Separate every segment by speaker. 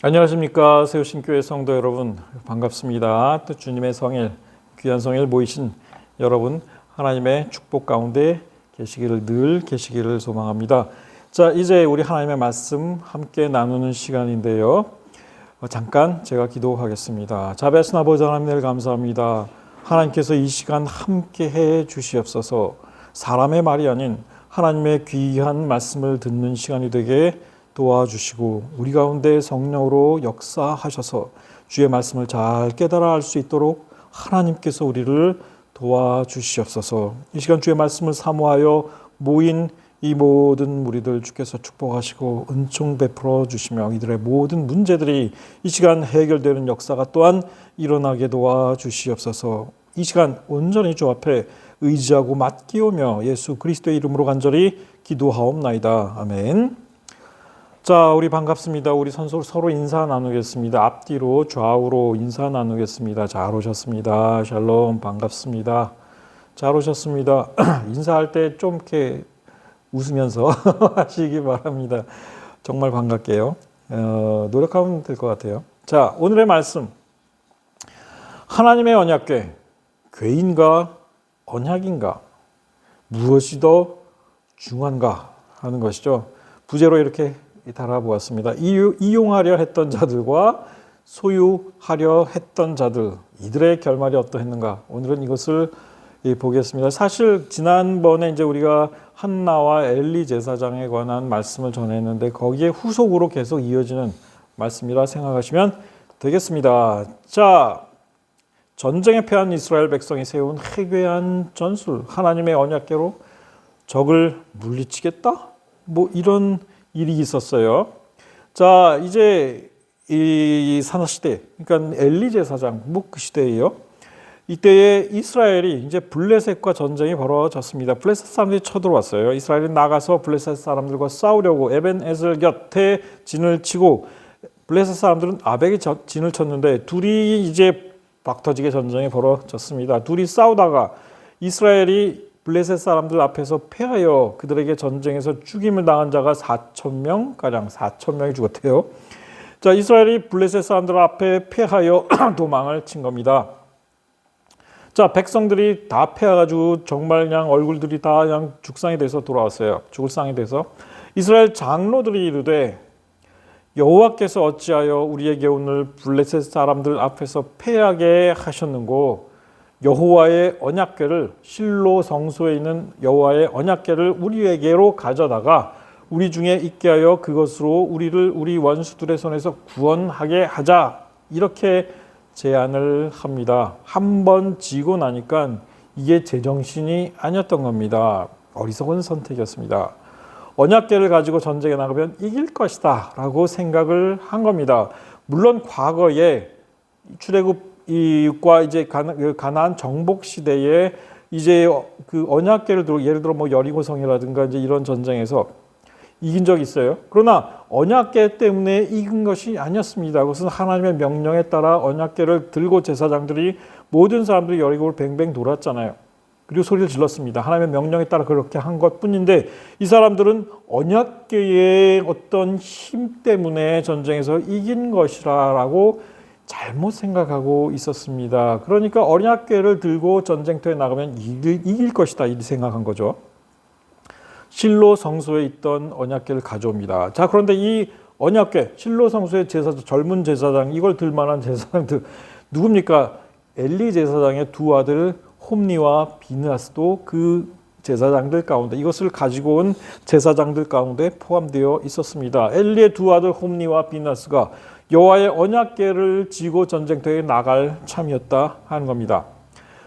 Speaker 1: 안녕하십니까. 세우신교회 성도 여러분, 반갑습니다. 또 주님의 성일, 귀한 성일 모이신 여러분, 하나님의 축복 가운데 계시기를 소망합니다. 자, 이제 우리 하나님의 말씀 함께 나누는 시간인데요. 잠깐 제가 기도하겠습니다. 자비하신 아버지 하나님, 감사합니다. 하나님께서 이 시간 함께 해 주시옵소서. 사람의 말이 아닌 하나님의 귀한 말씀을 듣는 시간이 되게 도와주시고 우리 가운데 성령으로 역사하셔서 주의 말씀을 잘 깨달아 알 수 있도록 하나님께서 우리를 도와주시옵소서. 이 시간 주의 말씀을 사모하여 모인 이 모든 무리들 주께서 축복하시고 은총 베풀어 주시며 이들의 모든 문제들이 이 시간 해결되는 역사가 또한 일어나게 도와주시옵소서. 이 시간 온전히 주 앞에 의지하고 맡기오며 예수 그리스도의 이름으로 간절히 기도하옵나이다. 아멘. 자, 우리 반갑습니다. 우리 서로 인사 나누겠습니다. 앞뒤로 좌우로 인사 나누겠습니다. 잘 오셨습니다. 샬롬, 반갑습니다. 잘 오셨습니다. 인사할 때 좀 이렇게 웃으면서 하시기 바랍니다. 정말 반갑게요. 노력하면 될 것 같아요. 자, 오늘의 말씀. 하나님의 언약궤, 궤인가 언약인가? 무엇이 더 중요한가 하는 것이죠. 부제로 이렇게 달아보았습니다. 이용하려 했던 자들과 소유하려 했던 자들, 이들의 결말이 어떠했는가? 오늘은 이것을 보겠습니다. 사실 지난번에 이제 우리가 한나와 엘리 제사장에 관한 말씀을 전했는데 거기에 후속으로 계속 이어지는 말씀이라 생각하시면 되겠습니다. 자, 전쟁에 패한 이스라엘 백성이 세운 해괴한 전술, 하나님의 언약궤로 적을 물리치겠다? 뭐 이런 일이 있었어요. 자, 이제 이 사사시대, 그러니까 엘리 제사장 그 시대예요. 이때에 이스라엘이 이제 블레셋과 전쟁이 벌어졌습니다. 블레셋 사람들이 쳐들어왔어요. 이스라엘이 나가서 블레셋 사람들과 싸우려고 에벤에셀 곁에 진을 치고 블레셋 사람들은 아벡에 진을 쳤는데 둘이 이제 박터지게 전쟁이 벌어졌습니다. 둘이 싸우다가 이스라엘이 블레셋 사람들 앞에서 패하여 그들에게 전쟁에서 죽임을 당한 자가 4,000명가량 4,000명이 죽었대요. 자, 이스라엘이 블레셋 사람들 앞에 패하여 도망을 친 겁니다. 자, 백성들이 다 패해가지고 정말 그냥 얼굴들이 다 그냥 죽상이 돼서 돌아왔어요. 죽을 상이 돼서 이스라엘 장로들이 이르되 여호와께서 어찌하여 우리에게 오늘 블레셋 사람들 앞에서 패하게 하셨는고 여호와의 언약궤를 실로 성소에 있는 여호와의 언약궤를 우리에게로 가져다가 우리 중에 있게 하여 그것으로 우리를 우리 원수들의 손에서 구원하게 하자, 이렇게 제안을 합니다. 한 번 지고 나니까 이게 제정신이 아니었던 겁니다. 어리석은 선택이었습니다. 언약궤를 가지고 전쟁에 나가면 이길 것이다 라고 생각을 한 겁니다. 물론 과거에 출애굽과 이제 가나안 정복 시대에 이제 그 언약궤를 들고 예를 들어 뭐 여리고성이라든가 이제 이런 전쟁에서 이긴 적이 있어요. 그러나 언약궤 때문에 이긴 것이 아니었습니다. 그것은 하나님의 명령에 따라 언약궤를 들고 제사장들이 모든 사람들이 여리고를 뱅뱅 돌았잖아요. 그리고 소리를 질렀습니다. 하나님의 명령에 따라 그렇게 한 것뿐인데 이 사람들은 언약궤의 어떤 힘 때문에 전쟁에서 이긴 것이라고 잘못 생각하고 있었습니다. 그러니까 언약궤를 들고 전쟁터에 나가면 이길 것이다, 이 생각한 거죠. 실로 성소에 있던 언약궤를 가져옵니다. 자, 그런데 이 언약궤, 실로 성소의 제사장, 젊은 제사장, 이걸 들 만한 제사장들 누굽니까? 엘리 제사장의 두 아들 홈니와 비느하스도 그 제사장들 가운데, 이것을 가지고 온 제사장들 가운데 포함되어 있었습니다. 엘리의 두 아들 홈니와 비느하스가 여호와의 언약궤를 지고 전쟁터에 나갈 참이었다 하는 겁니다.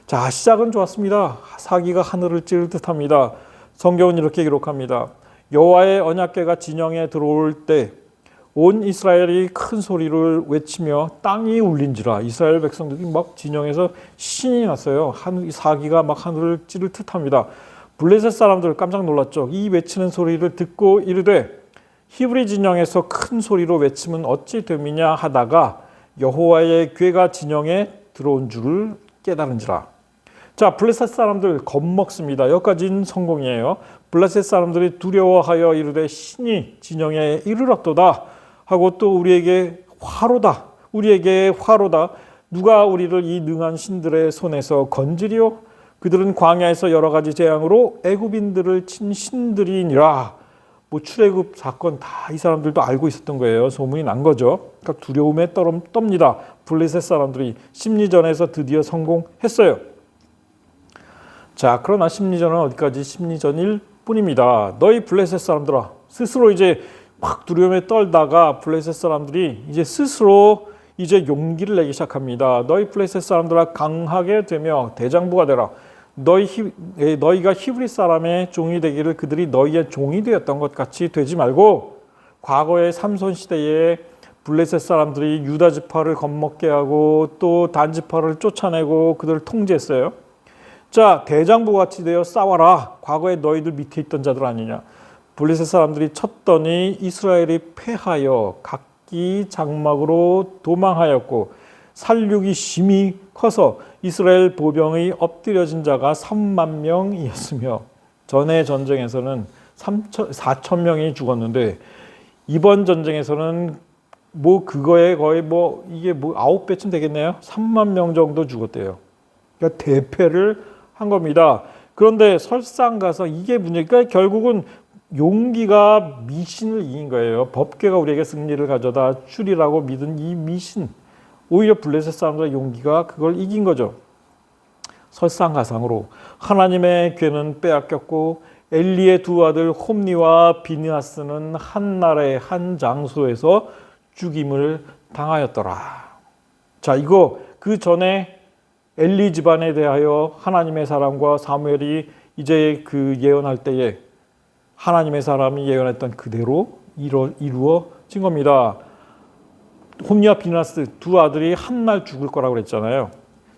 Speaker 1: 자, 시작은 좋았습니다. 사기가 하늘을 찌를 듯합니다. 성경은 이렇게 기록합니다. 여호와의 언약궤가 진영에 들어올 때 온 이스라엘이 큰 소리를 외치며 땅이 울린지라. 이스라엘 백성들이 막 진영에서 신이 났어요. 사기가 막 하늘을 찌를 듯합니다. 블레셋 사람들 깜짝 놀랐죠. 이 외치는 소리를 듣고 이르되 히브리 진영에서 큰 소리로 외치면 어찌 됨이냐 하다가 여호와의 궤가 진영에 들어온 줄을 깨달은지라. 자, 블레셋 사람들 겁먹습니다. 여기까지는 성공이에요. 블레셋 사람들이 두려워하여 이르되 신이 진영에 이르렀도다 하고 또 우리에게 화로다. 우리에게 화로다. 누가 우리를 이 능한 신들의 손에서 건지리요? 그들은 광야에서 여러 가지 재앙으로 애굽인들을 친 신들이니라. 뭐 출애굽 사건 다 이 사람들도 알고 있었던 거예요. 소문이 난 거죠. 그러니까 두려움에 떱니다. 블레셋 사람들이 심리전에서 드디어 성공했어요. 자, 그러나 심리전은 어디까지 심리전일 뿐입니다. 너희 블레셋 사람들아, 스스로 이제 막 두려움에 떨다가 블레셋 사람들이 이제 스스로 이제 용기를 내기 시작합니다. 너희 블레셋 사람들아, 강하게 되며 대장부가 되라. 너희가 히브리 사람의 종이 되기를 그들이 너희의 종이 되었던 것 같이 되지 말고, 과거의 삼손 시대에 블레셋 사람들이 유다 지파를 겁먹게 하고 또 단 지파를 쫓아내고 그들을 통제했어요. 자, 대장부 같이 되어 싸워라. 과거에 너희들 밑에 있던 자들 아니냐. 블레셋 사람들이 쳤더니 이스라엘이 패하여 각기 장막으로 도망하였고 살육이 심히 커서 이스라엘 보병의 엎드려진 자가 3만 명이었으며, 전의 전쟁에서는 4천 명이 죽었는데 이번 전쟁에서는 뭐 그거에 거의 뭐 이게 뭐 9배쯤 되겠네요. 3만 명 정도 죽었대요. 그러니까 대패를 한 겁니다. 그런데 설상가서 이게 문제니까 결국은 용기가 미신을 이긴 거예요. 법궤가 우리에게 승리를 가져다 주리라고 믿은 이 미신, 오히려 블레셋 사람들의 용기가 그걸 이긴 거죠. 설상가상으로 하나님의 궤는 빼앗겼고 엘리의 두 아들 홈니와 비느하스는 한 나라의 한 장소에서 죽임을 당하였더라. 자, 이거 그 전에 엘리 집안에 대하여 하나님의 사람과 사무엘이 이제 그 예언할 때에 하나님의 사람이 예언했던 그대로 이루어진 겁니다. 홈니와 비느하스 두 아들이 한 날 죽을 거라고 그랬잖아요.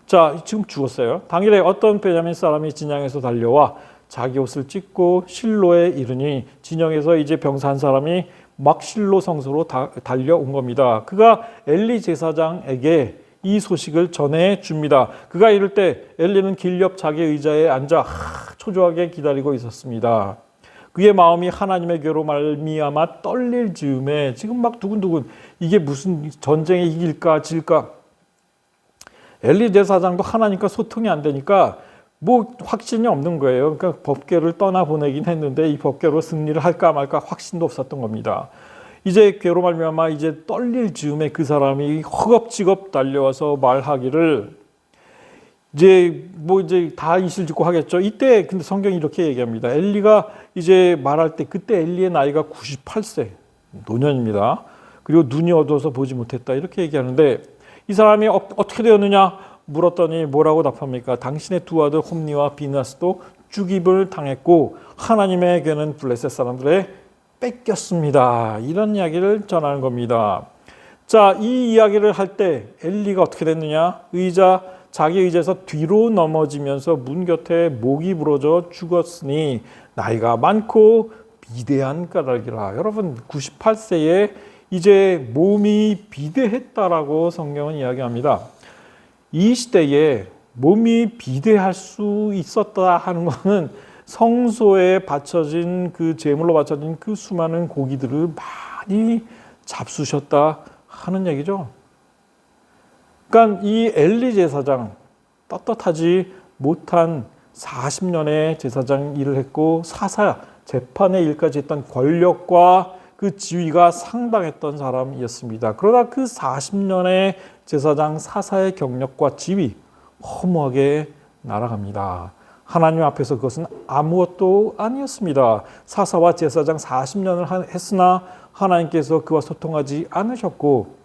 Speaker 1: 자, 지금 죽었어요. 당일에 어떤 베냐민 사람이 진영에서 달려와 자기 옷을 찢고 실로에 이르니, 진영에서 이제 병사 한 사람이 막 실로 성소로 달려온 겁니다. 그가 엘리 제사장에게 이 소식을 전해 줍니다. 그가 이럴 때 엘리는 길 옆 자기 의자에 앉아 초조하게 기다리고 있었습니다. 그의 마음이 하나님의 궤로 말미암아 떨릴 즈음에 지금 막 두근두근, 이게 무슨 전쟁에 이길까 질까. 엘리 제사장도 하나님과 소통이 안 되니까 뭐 확신이 없는 거예요. 그러니까 법궤를 떠나보내긴 했는데 이 법궤로 승리를 할까 말까 확신도 없었던 겁니다. 이제 궤로 말미암아 이제 떨릴 즈음에 그 사람이 허겁지겁 달려와서 말하기를, 이제 다 이실 짓고 하겠죠. 이때 근데 성경이 이렇게 얘기합니다. 엘리가 이제 말할 때 그때 엘리의 나이가 98세 노년입니다. 그리고 눈이 어두워서 보지 못했다 이렇게 얘기하는데, 이 사람이 어떻게 되었느냐 물었더니 뭐라고 답합니까? 당신의 두 아들 홈니와 비느하스도 죽임을 당했고 하나님의 궤는 블레셋 사람들의 뺏겼습니다. 이런 이야기를 전하는 겁니다. 자, 이 이야기를 할 때 엘리가 어떻게 됐느냐? 자기 의자에서 뒤로 넘어지면서 문 곁에 목이 부러져 죽었으니 나이가 많고 비대한 까닭이라. 여러분, 98세에 이제 몸이 비대했다라고 성경은 이야기합니다. 이 시대에 몸이 비대할 수 있었다 하는 것은 성소에 바쳐진 그 제물로 바쳐진 그 수많은 고기들을 많이 잡수셨다 하는 얘기죠. 그러니까 이 엘리 제사장, 떳떳하지 못한 40년의 제사장 일을 했고 사사 재판의 일까지 했던 권력과 그 지위가 상당했던 사람이었습니다. 그러나 그 40년의 제사장 사사의 경력과 지위 허무하게 날아갑니다. 하나님 앞에서 그것은 아무것도 아니었습니다. 사사와 제사장 40년을 했으나 하나님께서 그와 소통하지 않으셨고,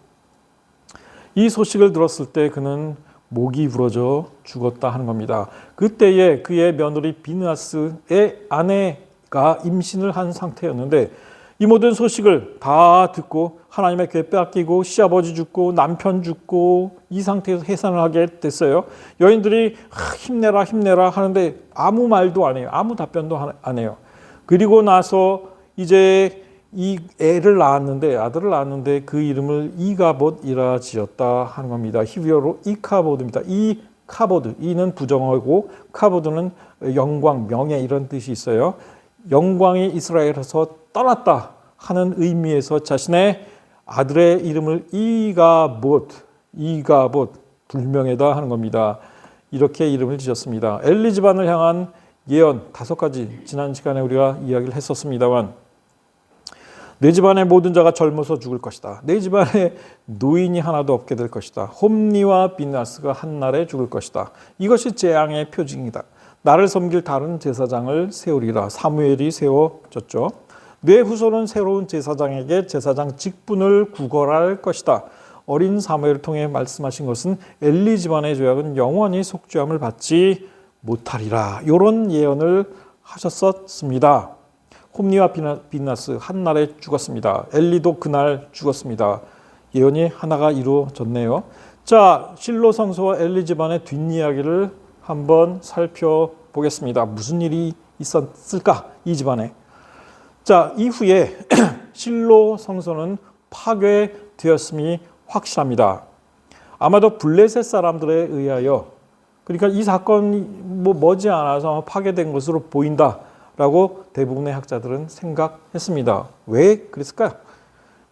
Speaker 1: 이 소식을 들었을 때 그는 목이 부러져 죽었다 하는 겁니다. 그때에 그의 며느리 비느하스의 아내가 임신을 한 상태였는데, 이 모든 소식을 다 듣고 하나님의 궤 빼앗기고 시아버지 죽고 남편 죽고 이 상태에서 해산을 하게 됐어요. 여인들이 힘내라 힘내라 하는데 아무 말도 안 해요. 아무 답변도 안 해요. 그리고 나서 이제 이 아들을 낳았는데 그 이름을 이가봇이라 지었다 하는 겁니다. 히브리어로 이카보드입니다. 이카보드, 이는 부정어고 카보드는 영광, 명예 이런 뜻이 있어요. 영광이 이스라엘에서 떠났다 하는 의미에서 자신의 아들의 이름을 이가봇 불명예다 하는 겁니다. 이렇게 이름을 지었습니다. 엘리 집안을 향한 예언 5가지 지난 시간에 우리가 이야기를 했었습니다만, 내 집안의 모든 자가 젊어서 죽을 것이다. 내 집안에 노인이 하나도 없게 될 것이다. 홈리와 비나스가 한날에 죽을 것이다. 이것이 재앙의 표징이다. 나를 섬길 다른 제사장을 세우리라. 사무엘이 세워졌죠. 내 후손은 새로운 제사장에게 제사장 직분을 구걸할 것이다. 어린 사무엘을 통해 말씀하신 것은 엘리 집안의 죄악은 영원히 속죄함을 받지 못하리라. 이런 예언을 하셨었습니다. 홈리와 비나스 한날에 죽었습니다. 엘리도 그날 죽었습니다. 예언이 하나가 이루어졌네요. 자, 실로 성소와 엘리 집안의 뒷이야기를 한번 살펴보겠습니다. 무슨 일이 있었을까? 이 집안에. 자, 이후에 실로 성소는 파괴되었음이 확실합니다. 아마도 블레셋 사람들에 의하여, 그러니까 이 사건이 머지않아서 파괴된 것으로 보인다라고 대부분의 학자들은 생각했습니다. 왜 그랬을까요?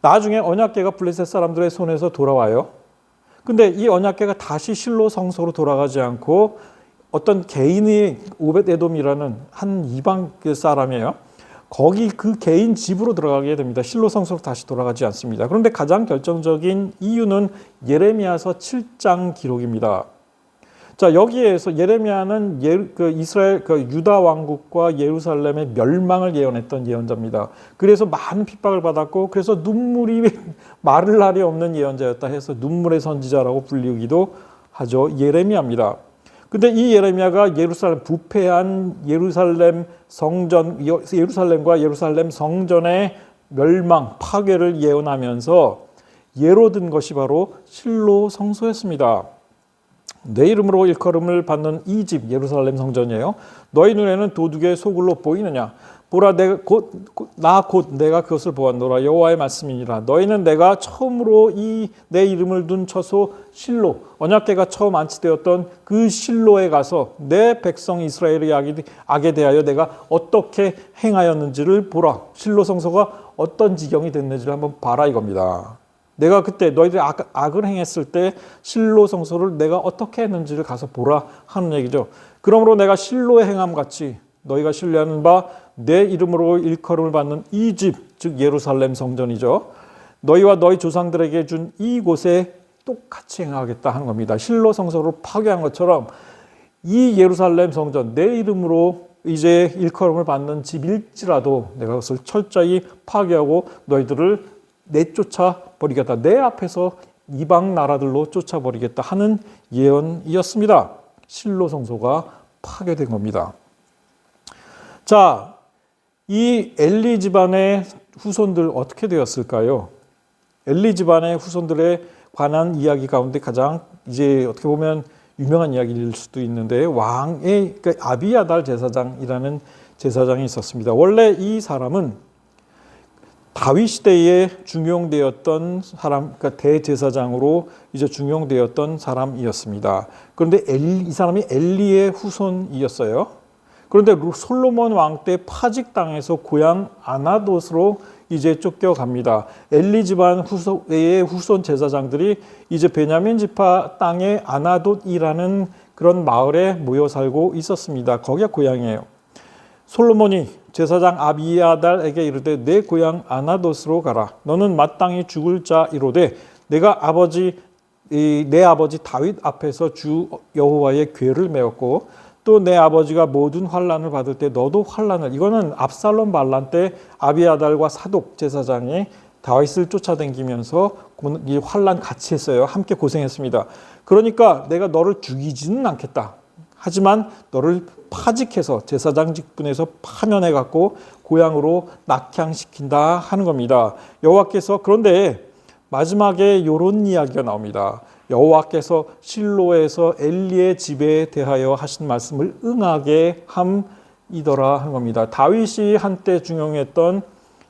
Speaker 1: 나중에 언약궤가 블레셋 사람들의 손에서 돌아와요. 근데 이 언약궤가 다시 실로 성소로 돌아가지 않고 어떤 개인의 오벳에돔이라는 한 이방 사람이에요. 거기 그 개인 집으로 들어가게 됩니다. 실로 성소로 다시 돌아가지 않습니다. 그런데 가장 결정적인 이유는 예레미야서 7장 기록입니다. 자, 여기에서 예레미야는 이스라엘 유다 왕국과 예루살렘의 멸망을 예언했던 예언자입니다. 그래서 많은 핍박을 받았고, 그래서 눈물이 마를 날이 없는 예언자였다 해서 눈물의 선지자라고 불리기도 하죠. 예레미야입니다. 근데 이 예레미야가 부패한 예루살렘과 예루살렘 성전의 멸망, 파괴를 예언하면서 예로 든 것이 바로 실로 성소였습니다. 내 이름으로 일컬음을 받는 이 집 예루살렘 성전이에요. 너희 눈에는 도둑의 소굴로 보이느냐? 보라, 나 곧 내가 그것을 보았노라. 여호와의 말씀이니라. 너희는 내가 처음으로 내 이름을 둔 처소 실로, 언약궤가 처음 안치되었던 그 실로에 가서 내 백성 이스라엘의 악에 대하여 내가 어떻게 행하였는지를 보라. 실로 성소가 어떤 지경이 됐는지를 한번 봐라 이겁니다. 내가 그때 너희들이 악을 행했을 때 실로 성소를 내가 어떻게 했는지를 가서 보라 하는 얘기죠. 그러므로 내가 실로의 행함같이 너희가 신뢰하는 바 내 이름으로 일컬음을 받는 이 집, 즉 예루살렘 성전이죠. 너희와 너희 조상들에게 준 이곳에 똑같이 행하겠다 하는 겁니다. 실로 성소를 파괴한 것처럼 이 예루살렘 성전, 내 이름으로 이제 일컬음을 받는 집일지라도 내가 그것을 철저히 파괴하고 너희들을 내쫓아 버리겠다. 내 앞에서 이방 나라들로 쫓아버리겠다 하는 예언이었습니다. 실로 성소가 파괴된 겁니다. 자, 이 엘리 집안의 후손들 어떻게 되었을까요? 엘리 집안의 후손들에 관한 이야기 가운데 가장 이제 어떻게 보면 유명한 이야기일 수도 있는데, 왕의 그러니까 아비아달 제사장이라는 제사장이 있었습니다. 원래 이 사람은 다윗 시대에 중용되었던 사람, 그러니까 대제사장으로 이제 중용되었던 사람이었습니다. 그런데 이 사람이 엘리의 후손이었어요. 그런데 솔로몬 왕 때 파직당해서 고향 아나돗으로 이제 쫓겨갑니다. 엘리 집안 후손의 후손 제사장들이 이제 베냐민 지파 땅의 아나돗이라는 그런 마을에 모여 살고 있었습니다. 거기가 고향이에요. 솔로몬이 제사장 아비아달에게 이르되 내 고향 아나돗으로 가라. 너는 마땅히 죽을 자이로되 내 아버지 다윗 앞에서 주 여호와의 궤를 메었고 또 내 아버지가 모든 환난을 받을 때 너도 환난을, 이거는 압살롬 반란 때 아비아달과 사독 제사장이 다윗을 쫓아다니면서 이 환난 같이 했어요. 함께 고생했습니다. 그러니까 내가 너를 죽이지는 않겠다. 하지만 너를 파직해서 제사장 직분에서 파면해 갖고 고향으로 낙향시킨다 하는 겁니다. 여호와께서, 그런데 마지막에 이런 이야기가 나옵니다. 여호와께서 실로에서 엘리의 집에 대하여 하신 말씀을 응하게 함이더라 하는 겁니다. 다윗이 한때 중용했던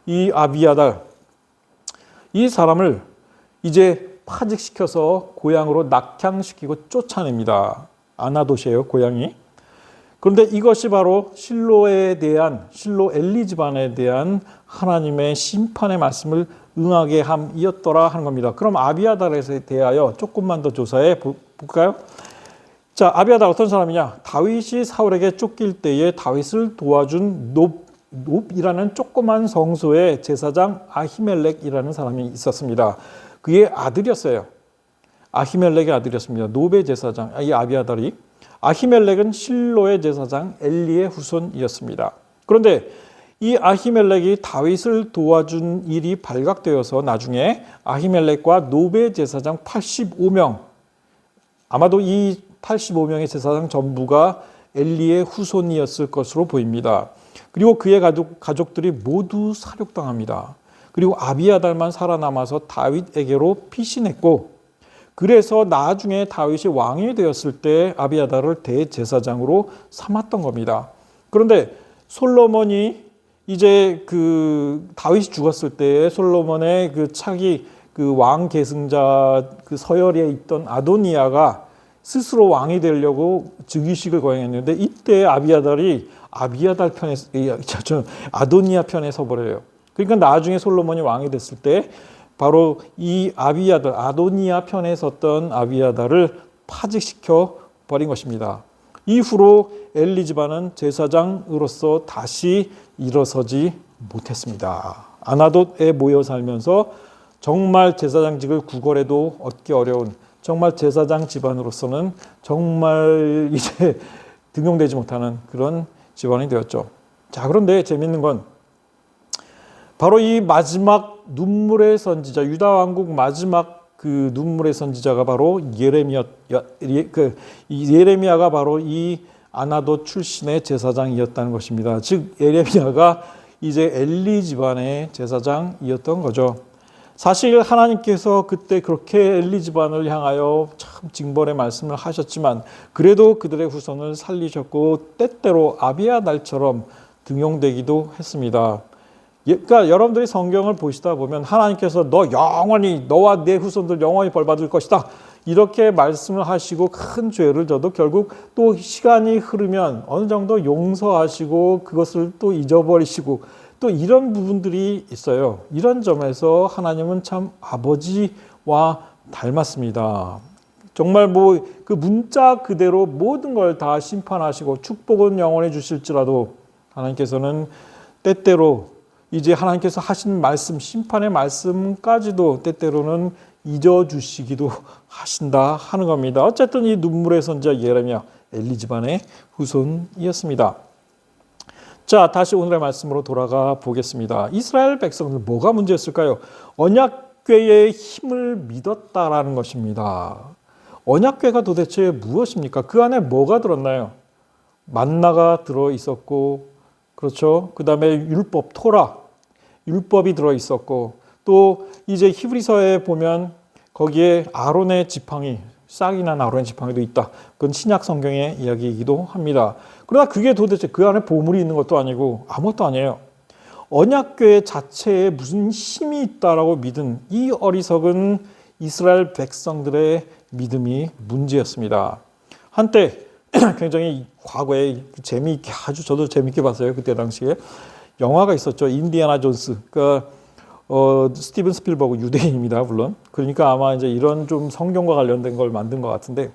Speaker 1: 이 아비아달, 이 사람을 이제 파직시켜서 고향으로 낙향시키고 쫓아냅니다. 아나돗이에요, 고향이. 그런데 이것이 바로 실로 엘리 집안에 대한 하나님의 심판의 말씀을 응하게 함이었더라 하는 겁니다. 그럼 아비아달에 대하여 조금만 더 조사해 볼까요? 자, 아비아달 어떤 사람이냐? 다윗이 사울에게 쫓길 때에 다윗을 도와준 놉이라는 조그만 성소의 제사장 아히멜렉이라는 사람이 있었습니다. 그의 아들이었어요. 아히멜렉의 아들이었습니다. 놉의 제사장, 이 아비아달이. 아히멜렉은 실로의 제사장 엘리의 후손이었습니다. 그런데 이 아히멜렉이 다윗을 도와준 일이 발각되어서 나중에 아히멜렉과 놉의 제사장 85명, 아마도 이 85명의 제사장 전부가 엘리의 후손이었을 것으로 보입니다. 그리고 그의 가족들이 모두 살육당합니다. 그리고 아비아달만 살아남아서 다윗에게로 피신했고, 그래서 나중에 다윗이 왕이 되었을 때 아비아달을 대제사장으로 삼았던 겁니다. 그런데 솔로몬이 이제 그 다윗이 죽었을 때 솔로몬의 그 차기 그 왕 계승자 그 서열에 있던 아도니아가 스스로 왕이 되려고 즉위식을 거행했는데 이때 아비아달이 아도니아 편에 서버려요. 그러니까 나중에 솔로몬이 왕이 됐을 때 바로 이 아도니아 편에 섰던 아비아달을 파직시켜 버린 것입니다. 이후로 엘리 집안은 제사장으로서 다시 일어서지 못했습니다. 아나돗에 모여 살면서 정말 제사장직을 구걸해도 얻기 어려운 정말 제사장 집안으로서는 정말 이제 등용되지 못하는 그런 집안이 되었죠. 자, 그런데 재밌는 건 바로 이 마지막 눈물의 선지자, 유다 왕국 마지막 그 눈물의 선지자가 바로 예레미야가 바로 이 아나돗 출신의 제사장이었다는 것입니다. 즉 예레미야가 이제 엘리 집안의 제사장이었던 거죠. 사실 하나님께서 그때 그렇게 엘리 집안을 향하여 참 징벌의 말씀을 하셨지만 그래도 그들의 후손을 살리셨고 때때로 아비아달처럼 등용되기도 했습니다. 그러니까 여러분들이 성경을 보시다 보면 하나님께서 너와 내 후손들 영원히 벌받을 것이다 이렇게 말씀을 하시고 큰 죄를 져도 결국 또 시간이 흐르면 어느 정도 용서하시고 그것을 또 잊어버리시고 또 이런 부분들이 있어요. 이런 점에서 하나님은 참 아버지와 닮았습니다. 정말 그 문자 그대로 모든 걸 다 심판하시고 축복은 영원히 주실지라도 하나님께서는 때때로 이제 하나님께서 하신 말씀, 심판의 말씀까지도 때때로는 잊어주시기도 하신다 하는 겁니다. 어쨌든 이 눈물의 선지자 예레미야, 엘리 집안의 후손이었습니다. 자, 다시 오늘의 말씀으로 돌아가 보겠습니다. 이스라엘 백성들 뭐가 문제였을까요? 언약궤의 힘을 믿었다라는 것입니다. 언약궤가 도대체 무엇입니까? 그 안에 뭐가 들었나요? 만나가 들어 있었고, 그렇죠? 그 다음에 율법, 토라, 율법이 들어 있었고, 또 이제 히브리서에 보면 거기에 아론의 지팡이, 싹이 난 아론의 지팡이도 있다. 그건 신약 성경의 이야기이기도 합니다. 그러나 그게 도대체 그 안에 보물이 있는 것도 아니고 아무것도 아니에요. 언약궤 자체에 무슨 힘이 있다라고 믿은 이 어리석은 이스라엘 백성들의 믿음이 문제였습니다. 한때 굉장히 과거에 재미있게 저도 재미있게 봤어요. 그때 당시에 영화가 있었죠. 인디아나 존스. 그러니까 스티븐 스필버그 유대인입니다, 물론. 그러니까 아마 이제 이런 좀 성경과 관련된 걸 만든 것 같은데,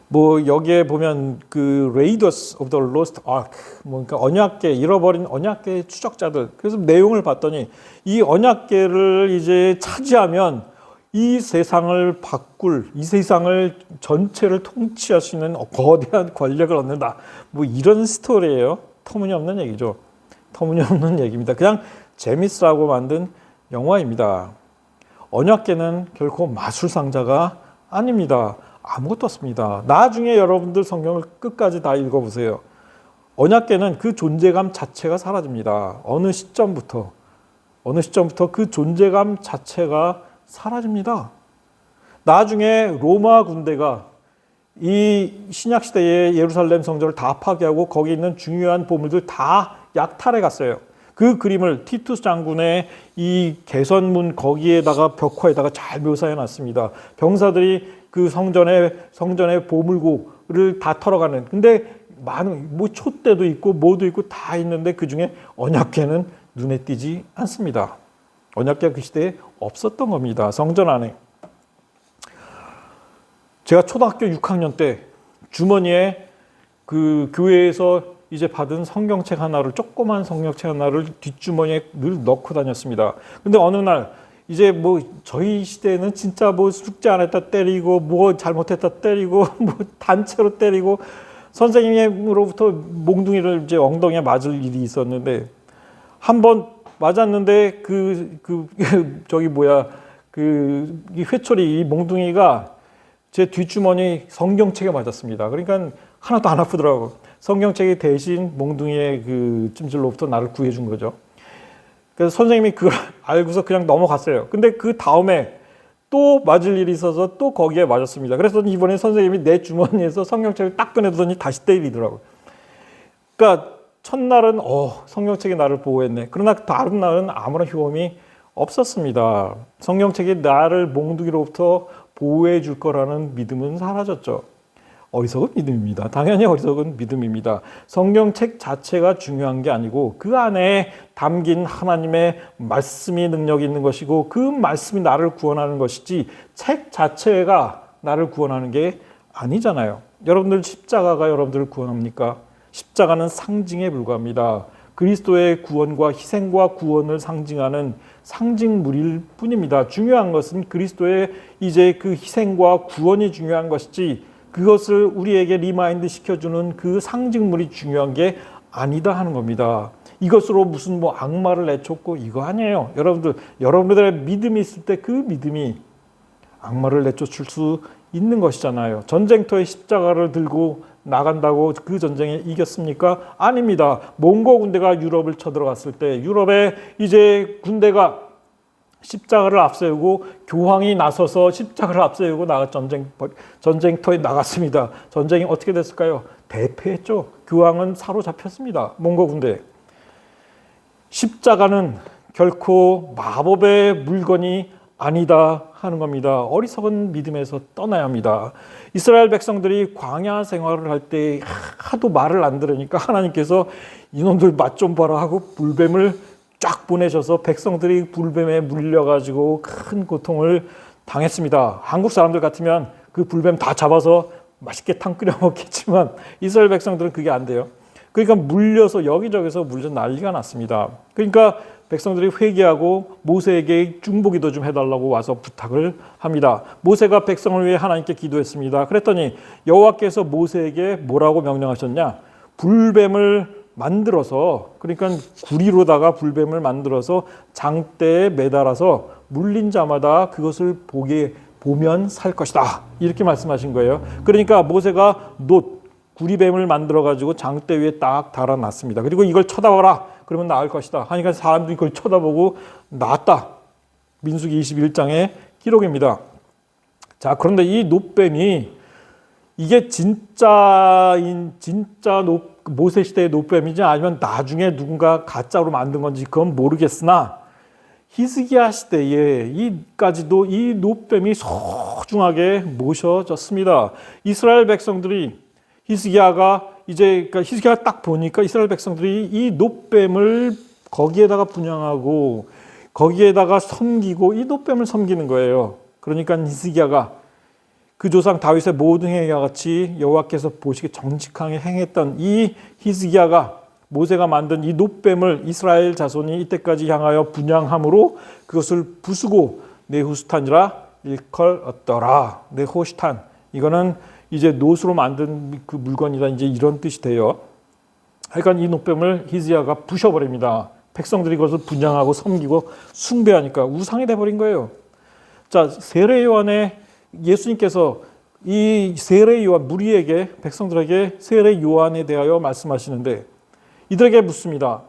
Speaker 1: 뭐 여기에 보면 그 Raiders of the Lost Ark, 그러니까 언약궤, 잃어버린 언약궤 추적자들. 그래서 내용을 봤더니 이 언약궤를 이제 차지하면 이 세상을 이 세상을 전체를 통치할 수 있는 거대한 권력을 얻는다. 뭐 이런 스토리예요. 터무니없는 얘기죠. 터무니없는 얘기입니다. 그냥 재밌으라고 만든 영화입니다. 언약궤는 결코 마술상자가 아닙니다. 아무것도 없습니다. 나중에 여러분들 성경을 끝까지 다 읽어보세요. 언약궤는 그 존재감 자체가 사라집니다. 어느 시점부터 그 존재감 자체가 사라집니다. 나중에 로마 군대가 이 신약시대의 예루살렘 성전을 다 파괴하고 거기 있는 중요한 보물들 다 약탈해 갔어요. 그 그림을 티투스 장군의 이 개선문 거기에다가 벽화에다가 잘 묘사해 놨습니다. 병사들이 그 성전의 보물고를 다 털어가는. 근데 많은 뭐 촛대도 있고 뭐도 있고 다 있는데 그 중에 언약궤는 눈에 띄지 않습니다. 언약궤가 그 시대에 없었던 겁니다. 성전 안에. 제가 초등학교 6학년 때 주머니에 그 교회에서 이제 받은 성경책 하나를, 조그만 성경책 하나를 뒷주머니에 늘 넣고 다녔습니다. 근데 어느 날 이제 뭐 저희 시대에는 진짜 뭐 숙제 안 했다 때리고 뭐 잘못했다 때리고 뭐 단체로 때리고 선생님으로부터 몽둥이를 이제 엉덩이에 맞을 일이 있었는데, 한 번 맞았는데 저기 뭐야 이 회초리, 이 몽둥이가 제 뒷주머니 성경책에 맞았습니다. 그러니까 하나도 안 아프더라고. 성경책이 대신 몽둥이의 그 찜질로부터 나를 구해준 거죠. 그래서 선생님이 그걸 알고서 그냥 넘어갔어요. 근데 그 다음에 또 맞을 일이 있어서 또 거기에 맞았습니다. 그래서 이번에 선생님이 내 주머니에서 성경책을 딱 꺼내더니 다시 때리더라고요. 그러니까 첫날은 성경책이 나를 보호했네. 그러나 다른 날은 아무런 효험이 없었습니다. 성경책이 나를 몽둥이로부터 보호해 줄 거라는 믿음은 사라졌죠. 어리석은 믿음입니다. 당연히 어리석은 믿음입니다. 성경책 자체가 중요한 게 아니고 그 안에 담긴 하나님의 말씀이 능력이 있는 것이고 그 말씀이 나를 구원하는 것이지 책 자체가 나를 구원하는 게 아니잖아요. 여러분들 십자가가 여러분들을 구원합니까? 십자가는 상징에 불과합니다. 그리스도의 구원과 희생과 구원을 상징하는 상징물일 뿐입니다. 중요한 것은 그리스도의 이제 그 희생과 구원이 중요한 것이지 그것을 우리에게 리마인드 시켜주는 그 상징물이 중요한 게 아니다 하는 겁니다. 이것으로 무슨 뭐 악마를 내쫓고 이거 아니에요. 여러분들의 믿음이 있을 때 그 믿음이 악마를 내쫓을 수 있는 것이잖아요. 전쟁터에 십자가를 들고 나간다고 그 전쟁에 이겼습니까? 아닙니다. 몽고 군대가 유럽을 쳐들어갔을 때 유럽에 이제 군대가 십자가를 앞세우고 교황이 나서서 십자가를 앞세우고 전쟁터에 나갔습니다. 전쟁이 어떻게 됐을까요? 대패했죠. 교황은 사로잡혔습니다. 몽고 군대. 십자가는 결코 마법의 물건이 아니다 하는 겁니다. 어리석은 믿음에서 떠나야 합니다. 이스라엘 백성들이 광야 생활을 할 때 하도 말을 안 들으니까 하나님께서 이놈들 맛 좀 봐라 하고 불뱀을 쫙 보내셔서 백성들이 불뱀에 물려가지고 큰 고통을 당했습니다. 한국 사람들 같으면 그 불뱀 다 잡아서 맛있게 탕 끓여 먹겠지만 이스라엘 백성들은 그게 안 돼요. 그러니까 물려서 여기저기서 물려 난리가 났습니다. 그러니까 백성들이 회개하고 모세에게 중보기도 좀 해달라고 와서 부탁을 합니다. 모세가 백성을 위해 하나님께 기도했습니다. 그랬더니 여호와께서 모세에게 뭐라고 명령하셨냐? 불뱀을 만들어서, 그러니까 구리로다가 불뱀을 만들어서 장대에 매달아서 물린 자마다 그것을 보면 살 것이다. 이렇게 말씀하신 거예요. 그러니까 모세가 구리뱀을 만들어 가지고 장대 위에 딱 달아놨습니다. 그리고 이걸 쳐다봐라. 그러면 나을 것이다. 하니까 사람들이 그걸 쳐다보고 나았다. 민수기 21장의 기록입니다. 자, 그런데 이 놋뱀이 이게 진짜 모세 시대의 놋뱀이지 아니면 나중에 누군가 가짜로 만든 건지 그건 모르겠으나 히스기야 시대에 이까지도 이 놋뱀이 소중하게 모셔졌습니다. 이스라엘 백성들이 히스기야가 딱 보니까 이스라엘 백성들이 이 놋뱀을 거기에다가 분향하고 거기에다가 섬기고 이 놋뱀을 섬기는 거예요. 그러니까 히스기야가 그 조상 다윗의 모든 행위와 같이 여호와께서 보시기에 정직하게 행했던 이 히스기야가 모세가 만든 이 놋뱀을 이스라엘 자손이 이때까지 향하여 분향함으로 그것을 부수고 네후스탄이라 일컬었더라. 네호시탄, 이거는 이제 놋으로 만든 그 물건이다, 이제 이런 뜻이 돼요. 하여간 이 놋뱀을 히스기야가 부셔버립니다. 백성들이 그것을 분향하고 섬기고 숭배하니까 우상이 돼버린 거예요. 자, 세례 요한의 예수님께서 이 세례 요한 무리에게, 백성들에게 세례 요한에 대하여 말씀하시는데 이들에게 묻습니다.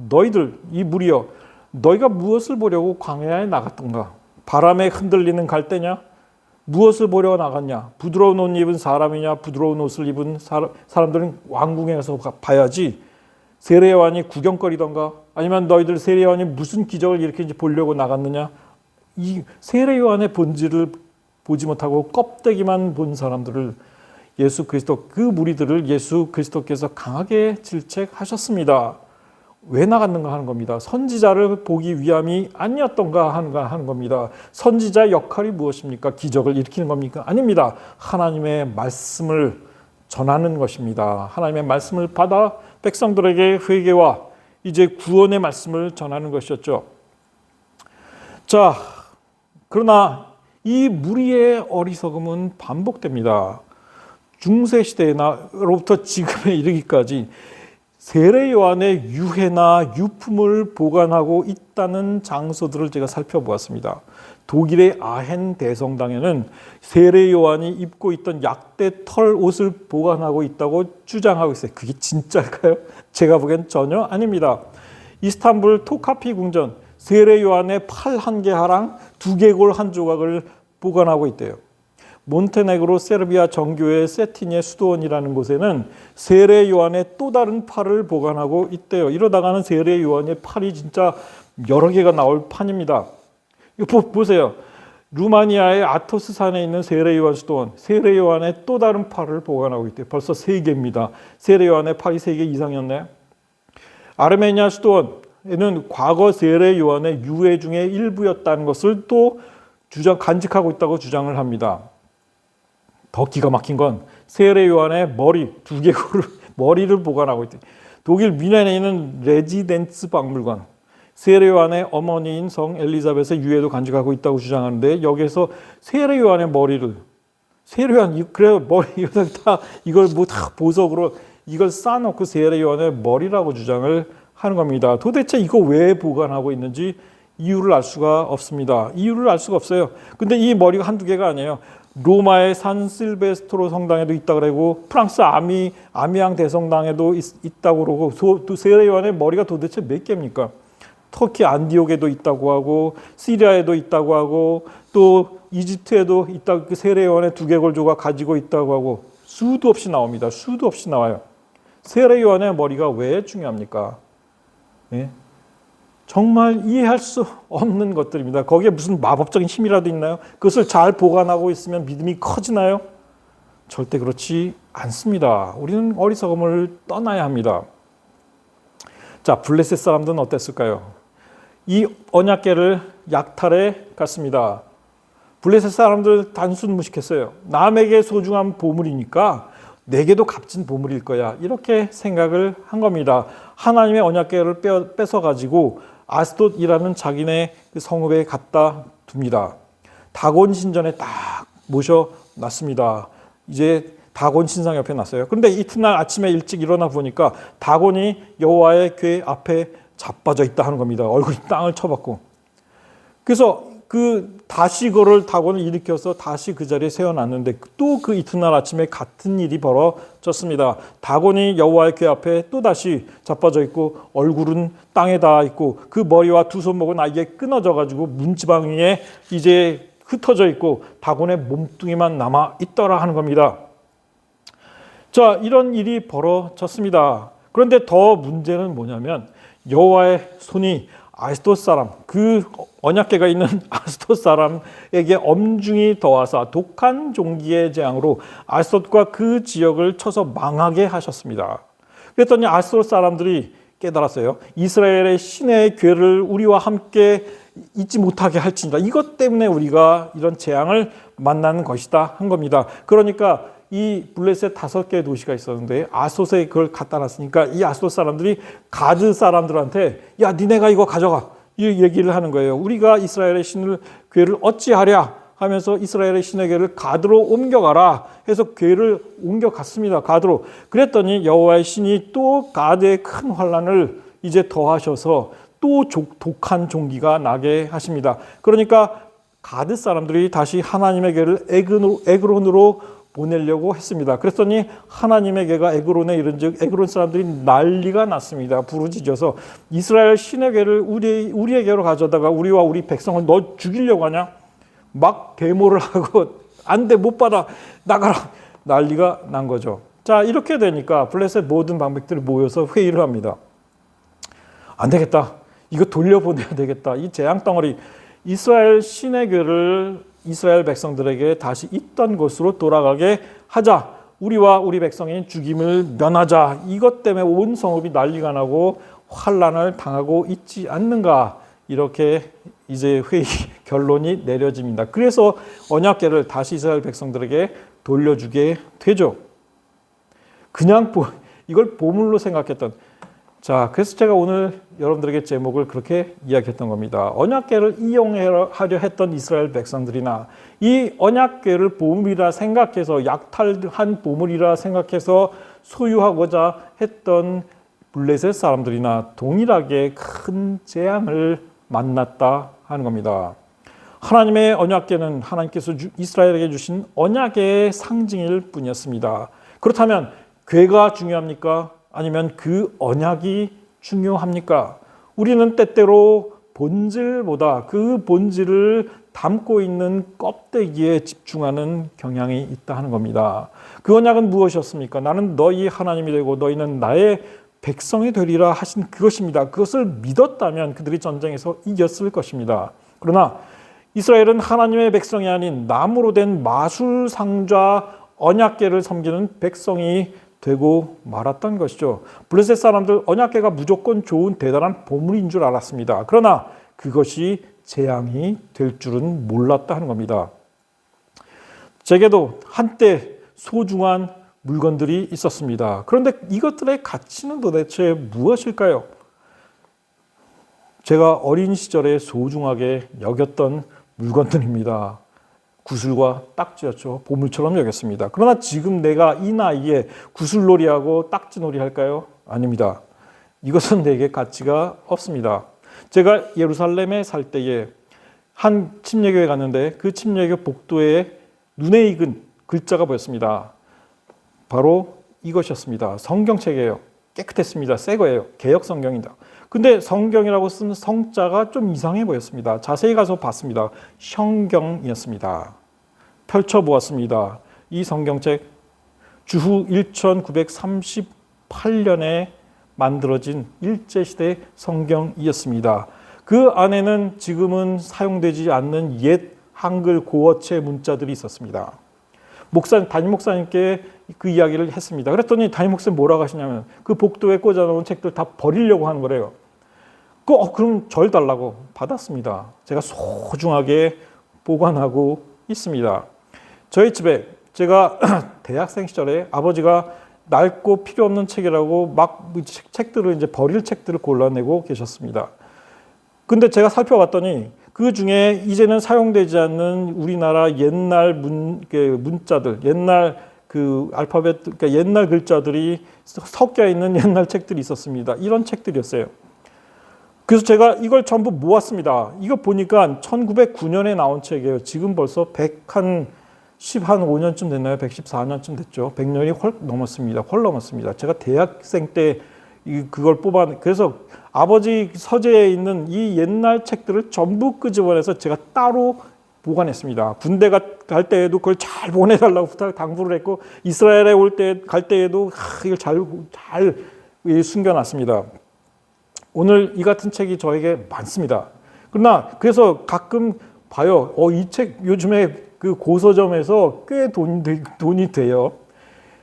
Speaker 1: 너희들 이 무리여, 너희가 무엇을 보려고 광야에 나갔던가? 바람에 흔들리는 갈대냐? 무엇을 보려고 나갔냐? 부드러운 옷 입은 사람이냐? 부드러운 옷을 입은 사람들은 왕궁에 가서 봐야지. 세례 요한이 구경거리던가? 아니면 너희들 세례 요한이 무슨 기적을 일으키는지 보려고 나갔느냐? 이 세례 요한의 본질을 보지 못하고 껍데기만 본 사람들을 예수 그리스도, 그 무리들을 예수 그리스도께서 강하게 질책하셨습니다. 왜 나갔는가 하는 겁니다. 선지자를 보기 위함이 아니었던가 하는 겁니다. 선지자의 역할이 무엇입니까? 기적을 일으키는 겁니까? 아닙니다. 하나님의 말씀을 전하는 것입니다. 하나님의 말씀을 받아 백성들에게 회개와 이제 구원의 말씀을 전하는 것이었죠. 자, 그러나 이 무리의 어리석음은 반복됩니다. 중세시대로부터 지금에 이르기까지 세례 요한의 유해나 유품을 보관하고 있다는 장소들을 제가 살펴보았습니다. 독일의 아헨 대성당에는 세례 요한이 입고 있던 약대 털 옷을 보관하고 있다고 주장하고 있어요. 그게 진짜일까요? 제가 보기엔 전혀 아닙니다. 이스탄불 토카피 궁전 세례 요한의 팔 한 개 하랑 두개골 한 조각을 보관하고 있대요. 몬테네그로 세르비아 정교회 세티니의 수도원이라는 곳에는 세례 요한의 또 다른 팔을 보관하고 있대요. 이러다가는 세례 요한의 팔이 진짜 여러 개가 나올 판입니다. 이거 보세요. 루마니아의 아토스 산에 있는 세례 요한 수도원, 세례 요한의 또 다른 팔을 보관하고 있대요. 벌써 3개입니다. 세례 요한의 팔이 3개 이상이었네. 아르메니아 수도원에는 과거 세례 요한의 유해 중의 일부였다는 것을 또 간직하고 있다고 주장을 합니다. 더 기가 막힌 건 세례 요한의 머리 2개골 머리를 보관하고 있대. 독일 뮌헨에 있는 레지덴츠 박물관 세례 요한의 어머니인 성 엘리자벳의 유해도 간직하고 있다고 주장하는데 여기에서 세례 요한의 머리를 세례 요한 그래 머리 다 이걸 뭐 다 보석으로 이걸 쌓아놓고 세례 요한의 머리라고 주장을 하는 겁니다. 도대체 이거 왜 보관하고 있는지 이유를 알 수가 없습니다. 이유를 알 수가 없어요. 근데 이 머리가 한두 개가 아니에요. 로마의 산 실베스토로 성당에도 있다고 그러고 프랑스 아미앙 대성당에도 있다고 그러고 또 세례 요한의 머리가 도대체 몇 개입니까? 터키 안디옥에도 있다고 하고 시리아에도 있다고 하고 또 이집트에도 있다고 그 세례 요한의 2개골 조각 가지고 있다고 하고 수도 없이 나옵니다. 수도 없이 나와요. 세례 요한의 머리가 왜 중요합니까? 예? 정말 이해할 수 없는 것들입니다. 거기에 무슨 마법적인 힘이라도 있나요? 그것을 잘 보관하고 있으면 믿음이 커지나요? 절대 그렇지 않습니다. 우리는 어리석음을 떠나야 합니다. 자, 블레셋 사람들은 어땠을까요? 이 언약궤를 약탈해 갔습니다. 블레셋 사람들 단순 무식했어요. 남에게 소중한 보물이니까 내게도 값진 보물일 거야. 이렇게 생각을 한 겁니다. 하나님의 언약궤를 뺏어가지고 아스돗이라는 자기네 성읍에 갖다 둡니다. 다곤 신전에 딱 모셔놨습니다. 이제 다곤 신상 옆에 놨어요. 그런데 이튿날 아침에 일찍 일어나 보니까 다곤이 여호와의 궤 앞에 자빠져 있다 하는 겁니다. 얼굴이 땅을 쳐박고. 그래서 다시 그거를 다곤을 일으켜서 다시 그 자리에 세워놨는데 또 그 이튿날 아침에 같은 일이 벌어졌습니다. 다곤이 여호와의 궤 앞에 또 다시 자빠져 있고 얼굴은 땅에 닿아 있고 그 머리와 두 손목은 아예 끊어져 가지고 문지방 위에 이제 흩어져 있고 다곤의 몸뚱이만 남아 있더라 하는 겁니다. 자, 이런 일이 벌어졌습니다. 그런데 더 문제는 뭐냐면 여호와의 손이 아스돗 사람, 그 언약궤가 있는 아스돗 사람에게 엄중히 더하사 독한 종기의 재앙으로 아스돗과 그 지역을 쳐서 망하게 하셨습니다. 그랬더니 아스돗 사람들이 깨달았어요. 이스라엘의 신의 궤를 우리와 함께 잊지 못하게 할지니라. 이것 때문에 우리가 이런 재앙을 만나는 것이다 한 겁니다. 그러니까 이 블레셋 5개의 도시가 있었는데 아스돗에 그걸 갖다 놨으니까 이 아스돗 사람들이 가드 사람들한테 야 니네가 이거 가져가 이 얘기를 하는 거예요. 우리가 이스라엘의 신을 궤를 어찌하랴 하면서 이스라엘의 신의 궤를 가드로 옮겨가라 해서 궤를 옮겨갔습니다. 가드로. 그랬더니 여호와의 신이 또 가드의 큰 환난을 이제 더하셔서 또 독한 종기가 나게 하십니다. 그러니까 가드 사람들이 다시 하나님의 궤를 에그론으로 보내려고 했습니다. 그랬더니 하나님의 궤가 에그론에 이른즉 에그론 사람들이 난리가 났습니다. 부르짖어서 이스라엘 신의 궤를 우리의 궤로 가져다가 우리와 우리 백성을 너 죽이려고 하냐? 막 데모를 하고 안 돼, 못 받아, 나가라. 난리가 난 거죠. 자, 이렇게 되니까 블레셋 모든 방백들이 모여서 회의를 합니다. 안 되겠다. 이거 돌려보내야 되겠다. 이 재앙 덩어리 이스라엘 신의 궤를 이스라엘 백성들에게 다시 있던 곳으로 돌아가게 하자. 우리와 우리 백성인 죽임을 면하자. 이것 때문에 온 성읍이 난리가 나고 환난을 당하고 있지 않는가, 이렇게 이제 회의 결론이 내려집니다. 그래서 언약궤를 다시 이스라엘 백성들에게 돌려주게 되죠. 그냥 이걸 보물로 생각했던. 자, 그래서 제가 오늘 여러분들에게 제목을 그렇게 이야기했던 겁니다. 언약궤를 이용하려 했던 이스라엘 백성들이나 이 언약궤를 보물이라 생각해서, 약탈한 보물이라 생각해서 소유하고자 했던 블레셋 사람들이나 동일하게 큰 재앙을 만났다 하는 겁니다. 하나님의 언약궤는 하나님께서 이스라엘에게 주신 언약의 상징일 뿐이었습니다. 그렇다면 궤가 중요합니까? 아니면 그 언약이 중요합니까? 우리는 때때로 본질보다 그 본질을 담고 있는 껍데기에 집중하는 경향이 있다 하는 겁니다. 그 언약은 무엇이었습니까? 나는 너희 하나님이 되고 너희는 나의 백성이 되리라 하신 그것입니다. 그것을 믿었다면 그들이 전쟁에서 이겼을 것입니다. 그러나 이스라엘은 하나님의 백성이 아닌 나무로 된 마술 상자 언약궤를 섬기는 백성이 되고 말았던 것이죠. 블레셋 사람들 언약궤가 무조건 좋은 대단한 보물인 줄 알았습니다. 그러나 그것이 재앙이 될 줄은 몰랐다 하는 겁니다. 제게도 한때 소중한 물건들이 있었습니다. 그런데 이것들의 가치는 도대체 무엇일까요? 제가 어린 시절에 소중하게 여겼던 물건들입니다. 구슬과 딱지였죠. 보물처럼 여겼습니다. 그러나 지금 내가 이 나이에 구슬놀이하고 딱지놀이 할까요? 아닙니다. 이것은 내게 가치가 없습니다. 제가 예루살렘에 살 때에 한 침례교회 갔는데 그 침례교 복도에 눈에 익은 글자가 보였습니다. 바로 이것이었습니다. 성경책이에요. 깨끗했습니다. 새 거예요. 개역 성경이다. 근데 성경이라고 쓴 성자가 좀 이상해 보였습니다. 자세히 가서 봤습니다. 성경이었습니다. 펼쳐보았습니다. 이 성경책 주후 1938년에 만들어진 일제시대 성경이었습니다. 그 안에는 지금은 사용되지 않는 옛 한글 고어체 문자들이 있었습니다. 담임 목사님께 그 이야기를 했습니다. 그랬더니 담임 목사님 뭐라고 하시냐면 그 복도에 꽂아놓은 책들 다 버리려고 하는 거래요. 그럼 절 달라고 받았습니다. 제가 소중하게 보관하고 있습니다. 저희 집에 제가 대학생 시절에 아버지가 낡고 필요 없는 책이라고 막 책들을 이제 버릴 책들을 골라내고 계셨습니다. 근데 제가 살펴봤더니 그 중에 이제는 사용되지 않는 우리나라 옛날 문자들, 옛날 그 알파벳, 그러니까 옛날 글자들이 섞여 있는 옛날 책들이 있었습니다. 이런 책들이었어요. 그래서 제가 이걸 전부 모았습니다. 이거 보니까 1909년에 나온 책이에요. 지금 벌써 15년쯤 됐나요? 114년쯤 됐죠. 100년이 훨 넘었습니다. 제가 대학생 때 그걸 그래서 아버지 서재에 있는 이 옛날 책들을 전부 끄집어내서 제가 따로 보관했습니다. 군대 갈 때에도 그걸 잘 보내달라고 당부를 했고, 이스라엘에 갈 때에도 이걸 잘 숨겨놨습니다. 오늘 이 같은 책이 저에게 많습니다. 그러나 그래서 가끔 봐요. 이 책 요즘에 그 고서점에서 꽤 돈이 돼요.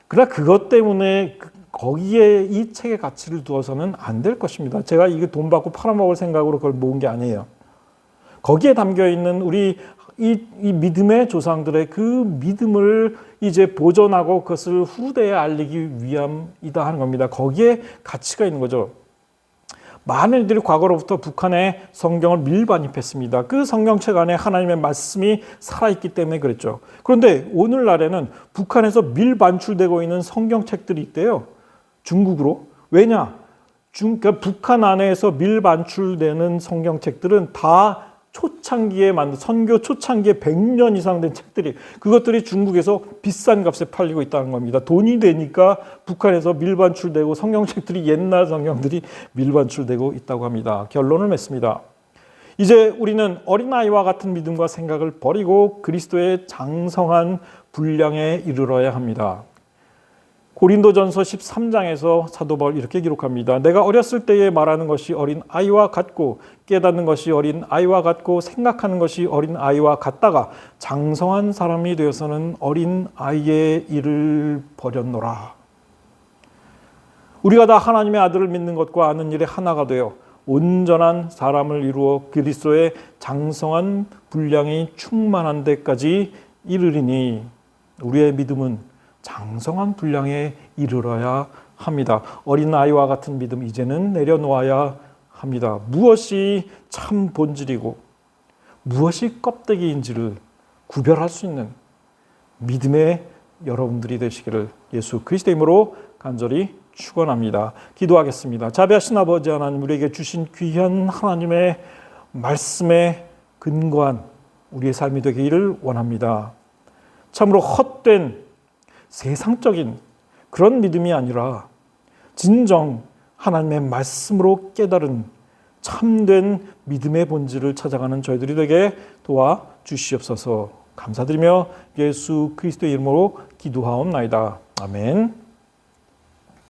Speaker 1: 그러나 그것 때문에 거기에 이 책의 가치를 두어서는 안 될 것입니다. 제가 이거 돈 받고 팔아먹을 생각으로 그걸 모은 게 아니에요. 거기에 담겨 있는 우리 이 믿음의 조상들의 그 믿음을 이제 보존하고 그것을 후대에 알리기 위함이다 하는 겁니다. 거기에 가치가 있는 거죠. 많은 이들이 과거로부터 북한의 성경을 밀반입했습니다. 그 성경책 안에 하나님의 말씀이 살아있기 때문에 그랬죠. 그런데 오늘날에는 북한에서 밀반출되고 있는 성경책들이 있대요. 중국으로. 왜냐? 그러니까 북한 안에서 밀반출되는 성경책들은 다 초창기에 만든 선교 초창기에 100년 이상 된 책들이, 그것들이 중국에서 비싼 값에 팔리고 있다는 겁니다. 돈이 되니까 북한에서 밀반출되고 성경책들이, 옛날 성경들이 밀반출되고 있다고 합니다. 결론을 맺습니다. 이제 우리는 어린아이와 같은 믿음과 생각을 버리고 그리스도의 장성한 분량에 이르러야 합니다. 고린도전서 13장에서 사도 바울 이렇게 기록합니다. 내가 어렸을 때에 말하는 것이 어린 아이와 같고 깨닫는 것이 어린 아이와 같고 생각하는 것이 어린 아이와 같다가 장성한 사람이 되어서는 어린 아이의 일을 버렸노라. 우리가 다 하나님의 아들을 믿는 것과 아는 일에 하나가 되어 온전한 사람을 이루어 그리스도의 장성한 분량이 충만한 데까지 이르리니 우리의 믿음은 장성한 분량에 이르러야 합니다. 어린아이와 같은 믿음 이제는 내려놓아야 합니다. 무엇이 참 본질이고 무엇이 껍데기인지를 구별할 수 있는 믿음의 여러분들이 되시기를 예수 그리스도의 이름으로 간절히 축원합니다. 기도하겠습니다. 자비하신 아버지 하나님, 우리에게 주신 귀한 하나님의 말씀에 근거한 우리의 삶이 되기를 원합니다. 참으로 헛된 세상적인 그런 믿음이 아니라 진정 하나님의 말씀으로 깨달은 참된 믿음의 본질을 찾아가는 저희들이 되게 도와 주시옵소서. 감사드리며 예수 그리스도의 이름으로 기도하옵나이다. 아멘.